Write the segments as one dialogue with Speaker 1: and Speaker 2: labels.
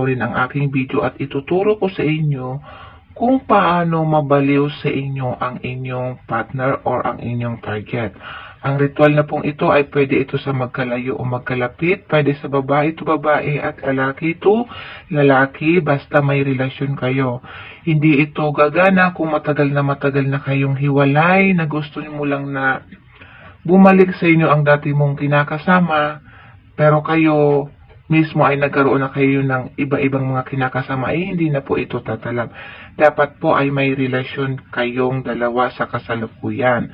Speaker 1: panoorin ang aking video at ituturo ko sa inyo kung paano mabaliw sa inyo ang inyong partner or ang inyong target. Ang ritual na pong ito ay pwede ito sa magkalayo o magkalapit, pwede sa babae to babae at lalaki to lalaki, basta may relasyon kayo. Hindi ito gagana kung matagal na kayong hiwalay, na gusto mo lang na bumalik sa inyo ang dati mong kinakasama, pero kayo mismo ay nagkaroon na kayo ng iba-ibang mga kinakasama, hindi na po ito tatalab. Dapat po ay may relasyon kayong dalawa sa kasalukuyan.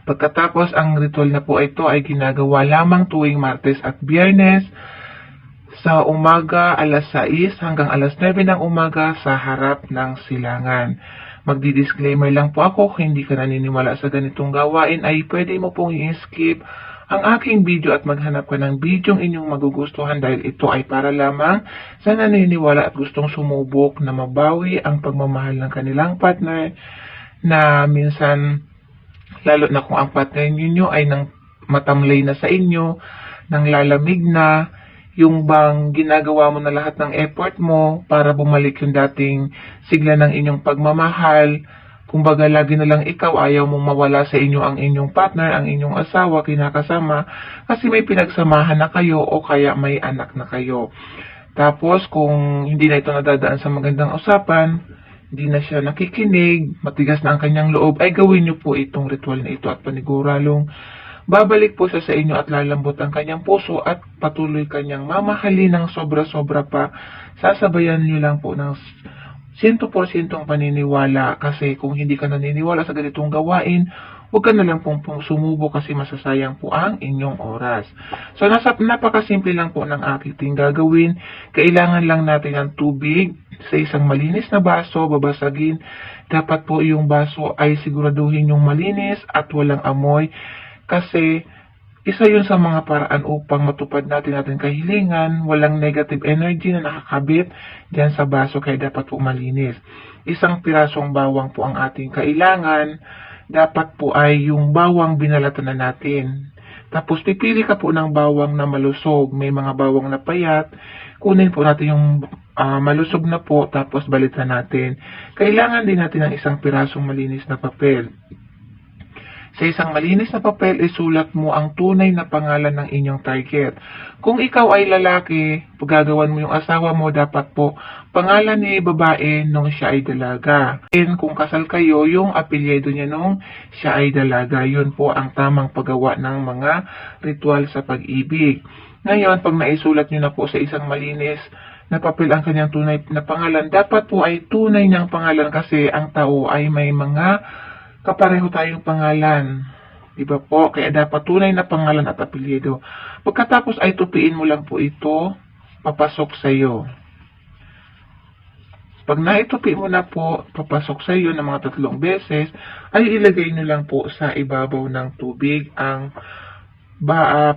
Speaker 1: Pagkatapos, ang ritual na po ito ay ginagawa lamang tuwing Martes at Biyernes sa umaga alas 6 hanggang alas 9 ng umaga sa harap ng silangan. Magdi-disclaimer lang po ako, kung hindi ka naniniwala sa ganitong gawain ay pwede mo pong i-skip ang aking video at maghanap ka ng bidyong inyong magugustuhan, dahil ito ay para lamang sa naniniwala at gustong sumubok na mabawi ang pagmamahal ng kanilang partner, na minsan lalo na kung ang partner ninyo ay nang matamlay na sa inyo, nang lalamig na, yung bang ginagawa mo na lahat ng effort mo para bumalik yung dating sigla ng inyong pagmamahal. Kumbaga lagi na lang ikaw, ayaw mong mawala sa inyo ang inyong partner, ang inyong asawa, kinakasama, kasi may pinagsamahan na kayo o kaya may anak na kayo. Tapos kung hindi na ito nadadaan sa magandang usapan, hindi na siya nakikinig, matigas na ang kanyang loob, ay gawin niyo po itong ritual na ito at paniguradong babalik po siya sa inyo at lalambot ang kanyang puso at patuloy kanyang mamahalin ng sobra-sobra pa. Sasabayan niyo lang po ng 100% paniniwala, kasi kung hindi ka naniniwala sa ganitong gawain, huwag ka na lang pong sumubo kasi masasayang po ang inyong oras. So napakasimple lang po ng aking gagawin. Kailangan lang natin ng tubig sa isang malinis na baso, babasagin. Dapat po yung baso ay siguraduhin yung malinis at walang amoy, kasi isa yun sa mga paraan upang matupad natin kahilingan. Walang negative energy na nakakabit dyan sa baso, kaya dapat po malinis. Isang pirasong bawang po ang ating kailangan. Dapat po ay yung bawang binalatan na natin. Tapos pipili ka po ng bawang na malusog. May mga bawang na payat. Kunin po natin yung malusog na po, tapos balitan natin. Kailangan din natin ng isang pirasong malinis na papel. Sa isang malinis na papel, isulat mo ang tunay na pangalan ng inyong target. Kung ikaw ay lalaki, paggagawan mo yung asawa mo, dapat po pangalan ni babae nung siya ay dalaga. And kung kasal kayo, yung apelyido niya nung siya ay dalaga. Yun po ang tamang paggawa ng mga ritual sa pag-ibig. Ngayon, pag naisulat nyo na po sa isang malinis na papel ang kanyang tunay na pangalan, dapat po ay tunay niyang pangalan, kasi ang tao ay may mga kapareho tayong pangalan. Diba po? Kaya dapat tunay na pangalan at apelyido. Pagkatapos ay tupiin mo lang po ito, papasok sa iyo. Pag naitupi mo na po, papasok sa iyo ng mga 3 beses, ay ilagay nyo lang po sa ibabaw ng tubig ang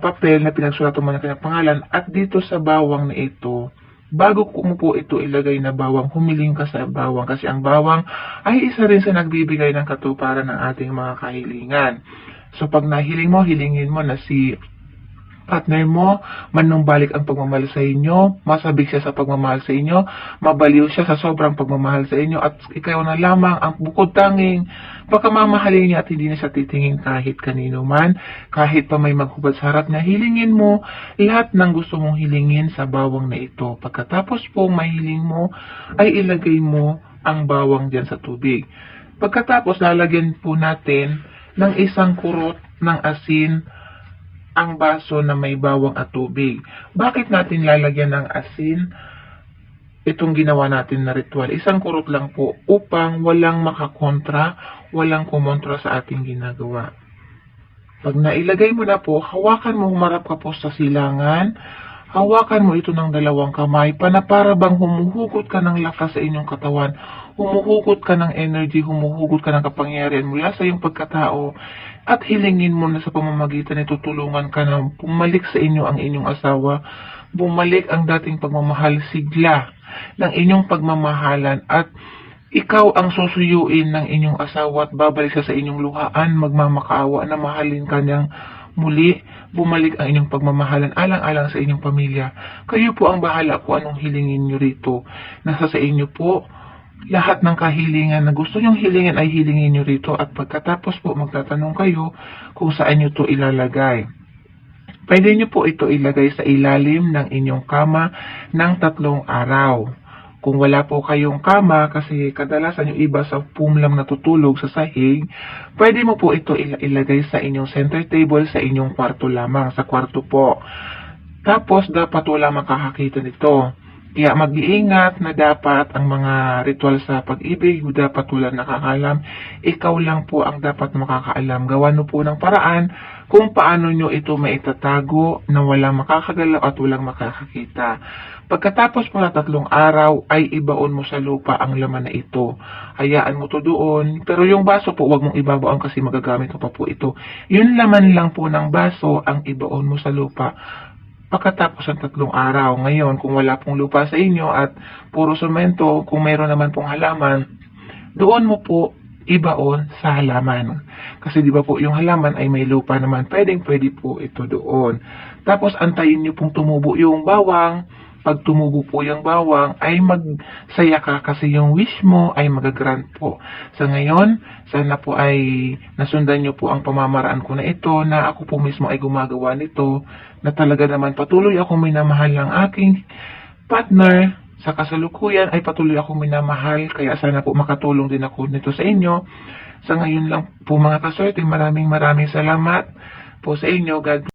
Speaker 1: papel na pinagsulatan mo ng kanyang pangalan, at dito sa bawang na ito, bago mo po ito ilagay na bawang, humiling ka sa bawang, kasi ang bawang ay isa rin sa nagbibigay ng katuparan ng ating mga kahilingan. So pag nahiling mo, hilingin mo na si partner mo manumbalik ang pagmamahal sa inyo, masabik siya sa pagmamahal sa inyo, mabaliw siya sa sobrang pagmamahal sa inyo, at ikaw na lamang ang bukod tanging pagkamamahalin niya, at hindi na siya titingin kahit kanino man, kahit pa may maghubad sa harap niya. Hilingin mo lahat ng gusto mong hilingin sa bawang na ito. Pagkatapos po mahiling mo, ay ilagay mo ang bawang dyan sa tubig. Pagkatapos lalagyan po natin ng isang kurot ng asin ang baso na may bawang at tubig. Bakit natin lalagyan ng asin itong ginawa natin na ritual? Isang kurot lang po upang walang makakontra, walang kumontra sa ating ginagawa. Pag nailagay mo na po, hawakan mo, humarap ka po sa silangan, hawakan mo ito ng 2 kamay, para bang humuhugot ka ng lakas sa inyong katawan, humuhugot ka ng energy, humuhugot ka ng kapangyarihan mula sa iyong pagkatao, at hilingin mo na sa pamamagitan nito, tulungan ka na bumalik sa inyo ang inyong asawa, bumalik ang dating pagmamahal, sigla ng inyong pagmamahalan, at ikaw ang susuyuin ng inyong asawa at babalik siya sa inyong luhaan, magmamakaawa na mahalin ka niyang muli, bumalik ang inyong pagmamahalan alang-alang sa inyong pamilya. Kayo po ang bahala kung anong hilingin nyo rito. Nasa sa inyo po lahat ng kahilingan na gusto nyong hilingin ay hilingin nyo rito at pagkatapos po magtatanong kayo kung saan nyo to ilalagay. Pwede nyo po ito ilagay sa ilalim ng inyong kama ng 3 araw. Kung wala po kayong kama, kasi kadalasan yung iba sa foam lang natutulog sa sahig, pwede mo po ito ilagay sa inyong center table sa inyong kwarto lamang, sa kwarto po. Tapos dapat wala makakakita nito. Kaya mag-iingat na dapat ang mga ritual sa pag-ibig, dapat wala nakakaalam. Ikaw lang po ang dapat makakaalam. Gawan mo po ng paraan kung paano nyo ito maitatago na walang makakagalaw at walang makakakita. Pagkatapos po na 3 araw ay ibaon mo sa lupa ang laman na ito. Hayaan mo to doon. Pero yung baso po, wag mong ibabaon kasi magagamit mo pa po ito. Yung laman lang po ng baso ang ibaon mo sa lupa. Pagkatapos ng 3 araw, ngayon kung wala pong lupa sa inyo at puro semento, kung mayroon naman pong halaman, doon mo po ibaon sa halaman. Kasi di ba po yung halaman ay may lupa naman, pwede po ito doon. Tapos antayin nyo pong tumubo yung bawang. Pag tumubo po yung bawang, ay magsaya ka kasi yung wish mo ay magagrant po. Sa ngayon, sana po ay nasundan nyo po ang pamamaraan ko na ito, na ako po mismo ay gumagawa nito, na talaga naman patuloy akong minamahal ng aking partner. Sa kasalukuyan ay patuloy akong minamahal, kaya sana po makatulong din ako nito sa inyo. Sa ngayon lang po mga kaswerte, maraming salamat po sa inyo. God